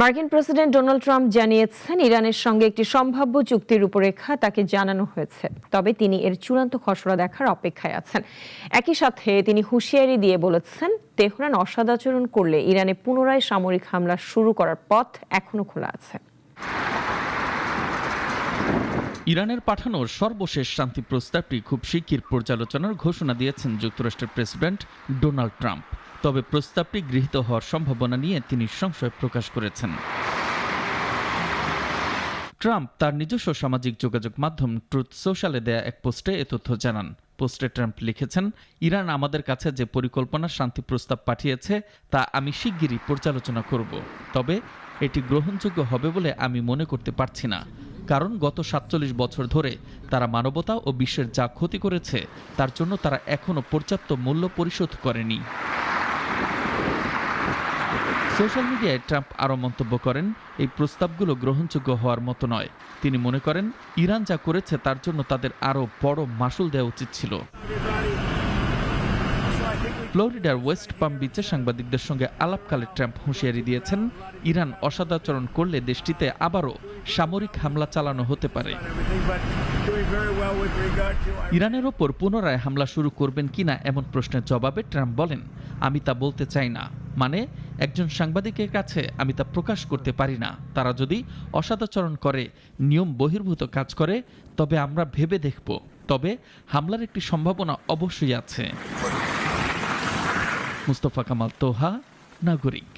মার্কিন president Donald Trump জানিয়েছেন, ইরানের সঙ্গে একটি সম্ভাব্য চুক্তির রূপরেখা তাকে জানানো হয়েছে, তবে তিনি এর চূড়ান্ত খসড়া দেখার অপেক্ষায় আছেন। একই সাথে তিনি হুঁশিয়ারি দিয়ে বলেছেন, তেহরান অসদাচরণ করলে ইরানে পুনরায় সামরিক হামলা শুরু করার পথ এখনো খোলা আছে। ইরানের পাঠানো সর্বশেষ শান্তি প্রস্তাবটি খুব শিগগির পর্যালোচনার ঘোষণা দিয়েছেন যুক্তরাষ্ট্রের প্রেসিডেন্ট ডোনাল্ড ট্রাম্প। তবে প্রস্তাবটি গৃহীত হওয়ার সম্ভাবনা নিয়ে তিনি সংশয় প্রকাশ করেছেন। ট্রাম্প তার নিজস্ব সামাজিক যোগাযোগ মাধ্যম ট্রুথ সোশ্যালে দেয়া এক পোস্টে এ তথ্য জানান। পোস্টে ট্রাম্প লিখেছেন, ইরান আমাদের কাছে যে পরিকল্পনা শান্তি প্রস্তাব পাঠিয়েছে তা আমি শিগগিরই পর্যালোচনা করব, তবে এটি গ্রহণযোগ্য হবে বলে আমি মনে করতে পারছি না, কারণ গত ৪৭ বছর ধরে তারা মানবতা ও বিশ্বের যা ক্ষতি করেছে তার জন্য তারা এখনো পর্যাপ্ত মূল্য পরিশোধ করেনি। সোশ্যাল মিডিয়ায় ট্রাম্প আরও মন্তব্য করেন, এই প্রস্তাবগুলো গ্রহণযোগ্য হওয়ার মতো নয়। তিনি মনে করেন, ইরান যা করেছে তার জন্য তাদের আরও বড় মাশুল দেওয়া উচিত ছিল। ফ্লোরিডার ওয়েস্ট পাম বিচে সাংবাদিকদের সঙ্গে আলাপকালে ট্রাম্প হুঁশিয়ারি দিয়েছেন, ইরান অসদাচরণ করলে দেশটিতে আবারও সামরিক হামলা চালানো হতে পারে। ইরানের ওপর পুনরায় হামলা শুরু করবেন কিনা এমন প্রশ্নের জবাবে ট্রাম্প বলেন, আমি তা বলতে চাই না, মানে একজন সাংবাদিকের কাছে আমি তা প্রকাশ করতে পারি না। তারা যদি অসদাচরণ করে, নিয়ম বহির্ভূত কাজ করে, তবে আমরা ভেবে দেখব, তবে হামলার একটি সম্ভাবনা অবশ্যই আছে। মুস্তফা কামাল তোহা, নাগরিক।